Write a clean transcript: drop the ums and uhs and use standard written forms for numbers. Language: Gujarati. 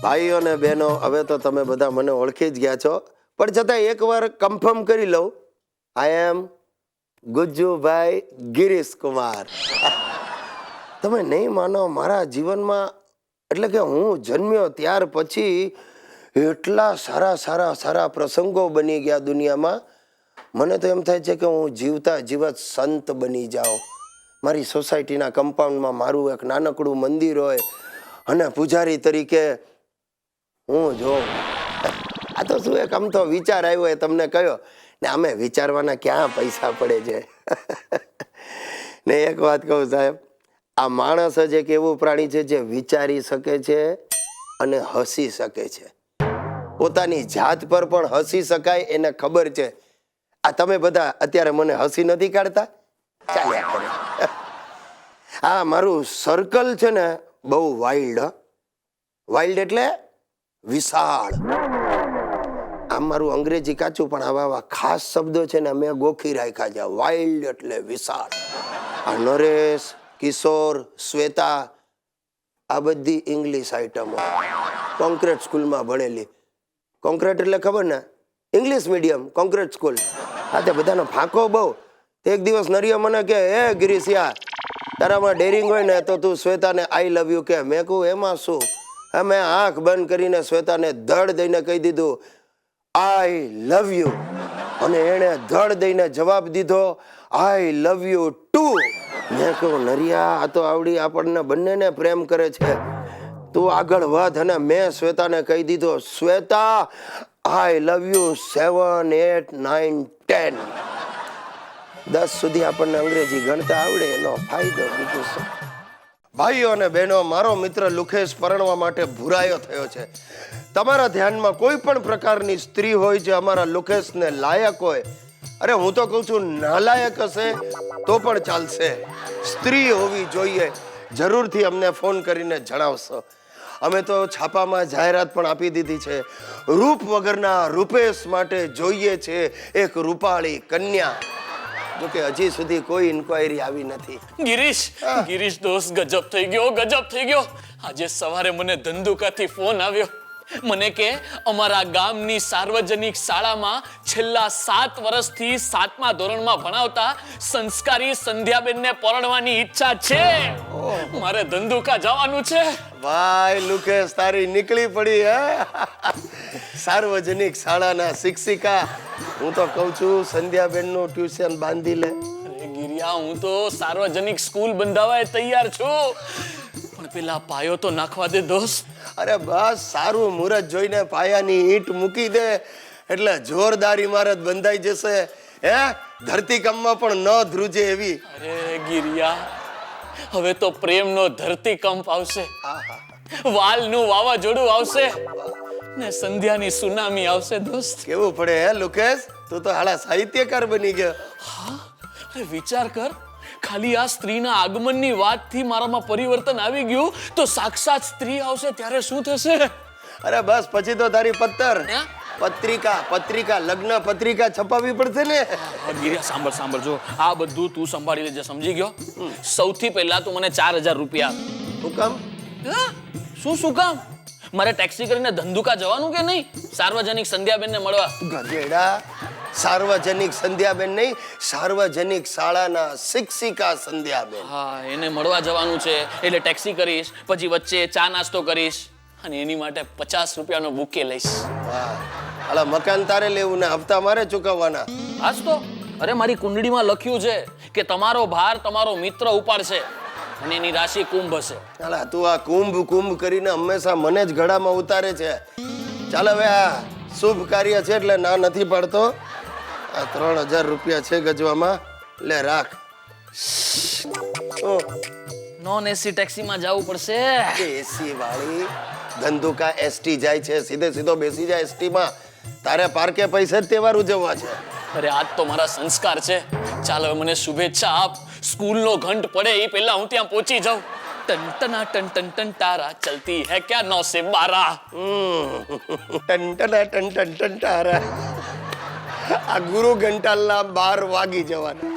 ભાઈઓ અને બહેનો, હવે તો તમે બધા મને ઓળખી જ ગયા છો, પણ છતાં એકવાર કન્ફર્મ કરી લઉં. આઈ એમ ગુજ્જુભાઈ ગિરીશ કુમાર. તમે નહીં માનો, મારા જીવનમાં એટલે કે હું જન્મ્યો ત્યાર પછી એટલા સારા પ્રસંગો બની ગયા દુનિયામાં. મને તો એમ થાય છે કે હું જીવતા જીવત સંત બની જાઉં. મારી સોસાયટીના કમ્પાઉન્ડમાં મારું એક નાનકડું મંદિર હોય અને પૂજારી તરીકે હું જોઉં. આ તો શું એક આમ તો વિચાર આવ્યો એ તમને કહ્યો ને, અમે વિચારવાના ક્યાં પૈસા પડે છે. ને એક વાત કહું સાહેબ, આ માણસ જ એક એવું પ્રાણી છે જે વિચારી શકે છે અને હસી શકે છે. પોતાની જાત પર પણ હસી શકાય એને ખબર છે. આ તમે બધા અત્યારે મને હસી નથી કાઢતા, ચાલ્યા કરે. આ મારું સર્કલ છે ને બહુ વાઇલ્ડ. વાઇલ્ડ એટલે વિશાળ. આમ મારું અંગ્રેજી કાચું, પણ આવા ખાસ શબ્દો છે ને મેં ગોખી રાખ્યા છે. વાઇલ્ડ એટલે વિશાળ. આ નરેશ, કિશોર, શ્વેતા, આ બધી ઇંગ્લિશ આઇટમો, કોન્ક્રીટ સ્કૂલમાં ભણેલી. કોન્ક્રીટ એટલે ખબર ને, ઇંગ્લિશ મીડિયમ કોન્ક્રીટ સ્કૂલ. હા, તે બધાનો ફાંકો બહુ. એક દિવસ નરિયો મને કે, એ ગિરીશિયા, તારામાં ડેરિંગ હોય ને તો તું શ્વેતાને આઈ લવ યુ કે. મેં કહું એમાં શું? મેં આંખ બંધ કરીને શ્વેતાને ધડ દઈને કહી દીધું આઈ લવ યુ, અને એણે ધડ દઈને જવાબ દીધો આઈ લવ યુ ટુ. મેં કહું નરિયા, આ તો આવડી આપણને બંનેને પ્રેમ કરે છે, તું આગળ વધ. અને મેં શ્વેતાને કહી દીધો શ્વેતા આઈ લવ યુ 7, 8, 9, 10. 10 સુધી આપણને અંગ્રેજી ગણતા આવડે, એનો ફાયદો બીજું શું. ભાઈઓ અને બહેનો, મારો મિત્ર લુખેશ પરણવા માટે ભૂરાયો થયો છે. તમારા ધ્યાનમાં કોઈ પણ પ્રકારની સ્ત્રી હોય જે અમારા લુખેશને લાયક હોય, અરે હું તો કહું છું નાલાયક હશે તો પણ ચાલશે, સ્ત્રી હોવી જોઈએ, જરૂરથી અમને ફોન કરીને જણાવશો. અમે તો છાપામાં જાહેરાત પણ આપી દીધી છે. રૂપ વગરના રૂપેશ માટે જોઈએ છે એક રૂપાળી કન્યા. જોકે હજી સુધી કોઈ ઇન્ક્વાયરી આવી નથી. ગિરીશ દોસ્ત, ગજબ થઈ ગયો. આજે સવારે મને ધંધુકાથી ફોન આવ્યો. મને કે અમારા ગામની સાર્વજનિક શાળામાં છેલ્લા 7 વર્ષથી 7મા ધોરણમાં ભણાવતા સંસ્કારી સંધ્યાબેનને પરણવાની ઈચ્છા છે. મારે ધંધુકા જવાનું છે. ભાઈ લુકેશ, તારી નીકળી પડી હે. સાર્વજનિક શાળાના શિક્ષિકા. હું તો કહું છું સંધ્યાબેનનું ટ્યુશન બાંધી લે. અરે ગિરિયા, હું તો સાર્વજનિક સ્કૂલ બંધાવવા તૈયાર છું, પણ પેલા પાયો તો નાખવા દે દોસ્ત. અરે બસ, સારું મુહૂર્ત જોઈને પાયાની ઈંટ મૂકી દે એટલે જોરદાર ઇમારત બંધાઈ જશે. હે, ધરતીકંપમાં પણ ન ધ્રુજે એવી. અરે ગિરિયા, હવે તો પ્રેમનો ધરતીકંપ આવશે, વાલનું વાવાઝોડું આવશે ને સંધ્યાની સુનામી આવશે દોસ્ત. કેવું પડે હે લુકેશ, તું તો હાલા સાહિત્યકાર બની ગયો. હા, અરે વિચાર કર, ખાલી આ સ્ત્રીના આગમનની વાતથી મારામાં પરિવર્તન આવી ગયું, તો સાક્ષાત સ્ત્રી આવશે ત્યારે શું થશે? અરે બસ, પછી તો તારી પત્રિકા લગ્ન પત્રિકા છપાવવી પડશે ને. ગિરિયા સાંભળ જો, આ બધું તું સંભાળી લેજે, સમજી ગયો? સૌથી પહેલા તું મને 4000 રૂપિયા. શું કામ? શું કામ? મારે ટેક્સી કરીને ધંધુકા જવાનું કે નહીં સાર્વજનિક સંધ્યાબેનને મળવા? ગધેડા, સાર્વજનિક સંધ્યાબેન નહીં, સાર્વજનિક શાળાના શિક્ષિકા સંધ્યાબેન. હા, એને મળવા જવાનું છે, એટલે ટેક્સી કરીશ, પછી વચ્ચે ચા નાસ્તો કરીશ, અને એની માટે 50 રૂપિયાનો બુકે લઈશ. વાહ, અલા મકાન તારે લેવું ને હપ્તા મારે ચૂકવવાના. આજ તો અરે મારી કુંડળીમાં લખ્યું છે કે તમારો ભાર તમારો મિત્ર ઉપાડશે અને એની રાશિ કુંભ હશે. અલા તું આ કુંભ કરીને હંમેશા મને જ ઘડામાં ઉતારે છે. ચાલ હવે, આ શુભ કાર્ય છે એટલે ના નથી પાડતો. આ 3000 રૂપિયા છે ગજવામાં, લે રાખ. નોન એસી ટેક્સીમાં જવું પડશે. એસી વાળી ધંધુકા એસટી જાય છે, સીધો બેસી જાય એસટી માં. તારે પાર્કે પૈસે જ તહેવાર ઉજવવા છે. અરે આજ તો મારા સંસ્કાર છે. ચાલ હવે મને શુભેચ્છા આપ. સ્કૂલનો ઘંટ પડે એ પહેલા હું ત્યાં પહોંચી જાઉં. ટન ટન તારા ચલતી હે ક્યા 9 से 12. ટન તારા. આ ગુરુ ઘંટાલના 12 વાગી જવાના.